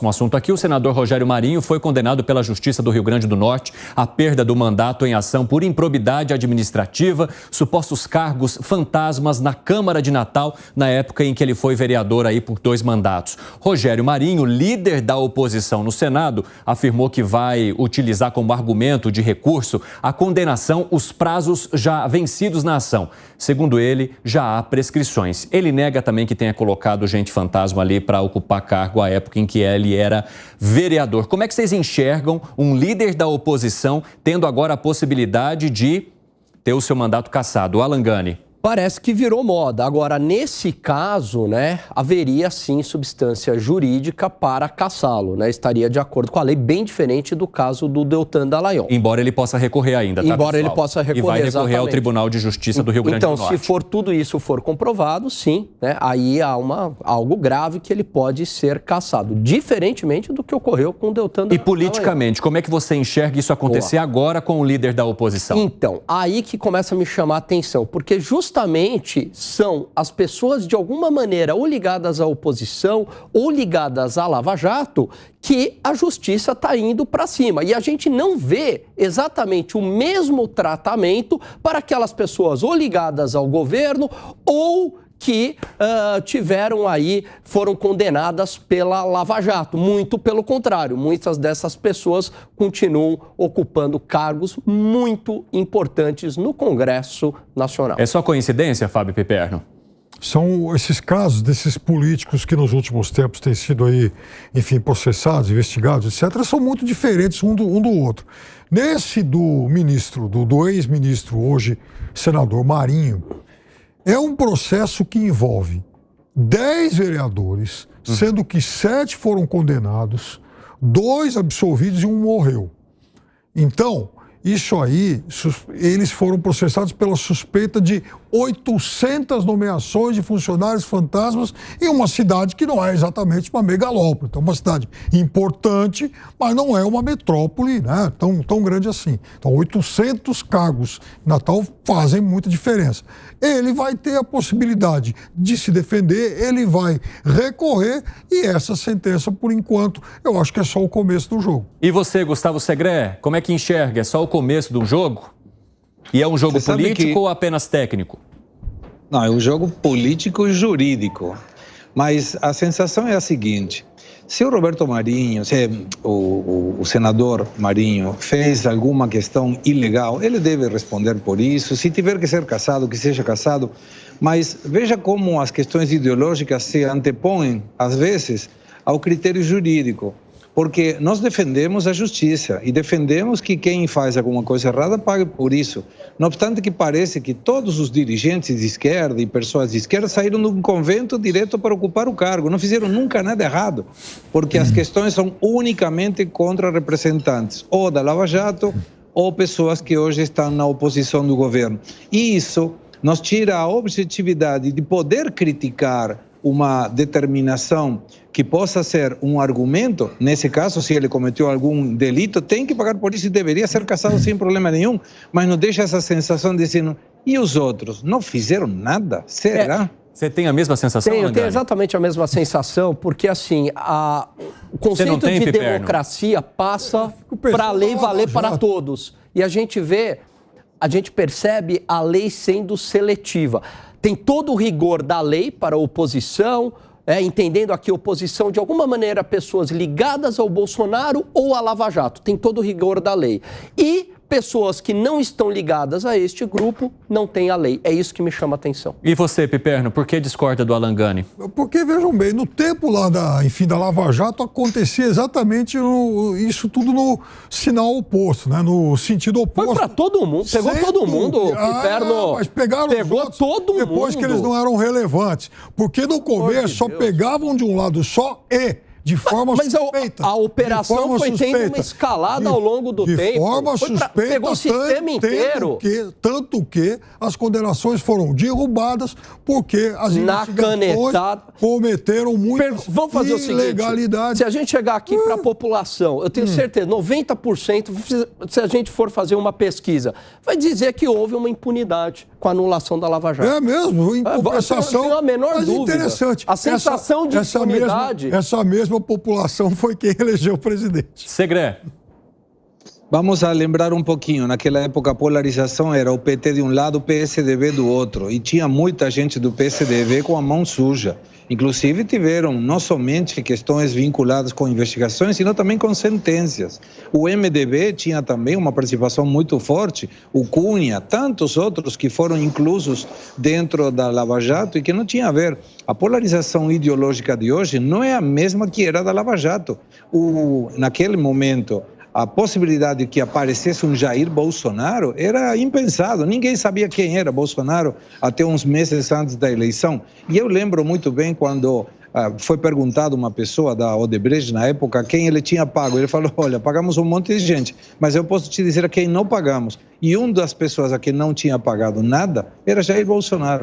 Um assunto aqui, o senador Rogério Marinho foi condenado pela Justiça do Rio Grande do Norte à perda do mandato em ação por improbidade administrativa, supostos cargos fantasmas na Câmara de Natal, na época em que ele foi vereador aí por 2 mandatos. Rogério Marinho, líder da oposição no Senado, afirmou que vai utilizar como argumento de recurso a condenação os prazos já vencidos na ação. Segundo ele, já há prescrições. Ele nega também que tenha colocado gente fantasma ali para ocupar cargo à época em que ele era vereador. Como é que vocês enxergam um líder da oposição tendo agora a possibilidade de ter o seu mandato cassado? Alan Gani. Parece que virou moda. Agora, nesse caso, haveria sim substância jurídica para cassá-lo, Estaria de acordo com a lei, bem diferente do caso do Deltan Dallagnol. Embora ele possa recorrer ainda, tá, Embora pessoal? ele possa recorrer, e vai recorrer exatamente. ao Tribunal de Justiça do Rio Grande do Norte. Então, se for tudo isso for comprovado, sim, aí há algo grave que ele pode ser cassado, diferentemente do que ocorreu com o Deltan Dallagnol. E politicamente, como é que você enxerga isso acontecer agora com o líder da oposição? Então, aí que começa a me chamar a atenção, porque justamente são as pessoas de alguma maneira ou ligadas à oposição ou ligadas à Lava Jato que a justiça está indo para cima. E a gente não vê exatamente o mesmo tratamento para aquelas pessoas ou ligadas ao governo ou que foram condenadas pela Lava Jato. Muito pelo contrário, muitas dessas pessoas continuam ocupando cargos muito importantes no Congresso Nacional. É só coincidência, Fábio Piperno? São esses casos desses políticos que nos últimos tempos têm sido aí, enfim, processados, investigados, etc., são muito diferentes um do outro. Nesse do ex-ministro, hoje senador Marinho, é um processo que envolve 10 vereadores, sendo que 7 foram condenados, 2 absolvidos e 1 morreu. Então, isso aí, eles foram processados pela suspeita de 800 nomeações de funcionários fantasmas em uma cidade que não é exatamente uma megalópole. Então, uma cidade importante, mas não é uma metrópole, tão grande assim. Então, 800 cargos em Natal fazem muita diferença. Ele vai ter a possibilidade de se defender, ele vai recorrer e essa sentença, por enquanto, eu acho que é só o começo do jogo. E você, Gustavo Segré, como é que enxerga? É só o começo do jogo? E é um jogo político ou apenas técnico? Não, é um jogo político e jurídico. Mas a sensação é a seguinte: se o Roberto Marinho, se o senador Marinho fez alguma questão ilegal, ele deve responder por isso. Se tiver que ser cassado, que seja cassado. Mas veja como as questões ideológicas se antepõem, às vezes, ao critério jurídico. Porque nós defendemos a justiça e defendemos que quem faz alguma coisa errada pague por isso. Não obstante que parece que todos os dirigentes de esquerda e pessoas de esquerda saíram de um convento direto para ocupar o cargo. Não fizeram nunca nada errado, porque as questões são unicamente contra representantes ou da Lava Jato ou pessoas que hoje estão na oposição do governo. E isso nos tira a objetividade de poder criticar uma determinação que possa ser um argumento. Nesse caso, se ele cometeu algum delito, tem que pagar por isso e deveria ser cassado sem problema nenhum, mas não deixa essa sensação de dizer, e os outros não fizeram nada? Será? Você tem a mesma sensação, Eu tenho exatamente a mesma sensação, porque assim, o conceito de democracia passa para a lei valer para todos. E a gente percebe a lei sendo seletiva. Tem todo o rigor da lei para a oposição, entendendo aqui oposição de alguma maneira pessoas ligadas ao Bolsonaro ou à Lava Jato. Tem todo o rigor da lei. E pessoas que não estão ligadas a este grupo não têm a lei. É isso que me chama a atenção. E você, Piperno, por que discorda do Alan Gani? Porque, vejam bem, no tempo lá da Lava Jato acontecia exatamente isso tudo no sinal oposto, no sentido oposto. Foi para todo mundo, pegou todo mundo, Piperno. Mas pegou todo mundo. Depois que eles não eram relevantes. Porque no começo só pegavam de um lado só de forma suspeita. A operação foi tendo uma escalada ao longo do tempo. De forma suspeita, pegou o sistema inteiro. Tanto que as condenações foram derrubadas porque as investigações cometeram muitas Vamos fazer ilegalidades. O seguinte, se a gente chegar aqui para a população, eu tenho certeza, 90%, se a gente for fazer uma pesquisa, vai dizer que houve uma impunidade com a anulação da Lava Jato. É mesmo, em compensação. Não tenho a menor dúvida. Interessante. A sensação de impunidade... Essa mesma mesma população foi quem elegeu o presidente. Segré. Vamos a lembrar um pouquinho, naquela época a polarização era o PT de um lado, o PSDB do outro, e tinha muita gente do PSDB com a mão suja. Inclusive tiveram não somente questões vinculadas com investigações, sino também com sentenças. O MDB tinha também uma participação muito forte, o Cunha, tantos outros que foram inclusos dentro da Lava Jato e que não tinha a ver. A polarização ideológica de hoje não é a mesma que era da Lava Jato. Naquele momento, a possibilidade de que aparecesse um Jair Bolsonaro era impensado. Ninguém sabia quem era Bolsonaro até uns meses antes da eleição. E eu lembro muito bem quando foi perguntado uma pessoa da Odebrecht na época quem ele tinha pago. Ele falou, olha, pagamos um monte de gente, mas eu posso te dizer a quem não pagamos. E uma das pessoas a quem não tinha pagado nada era Jair Bolsonaro.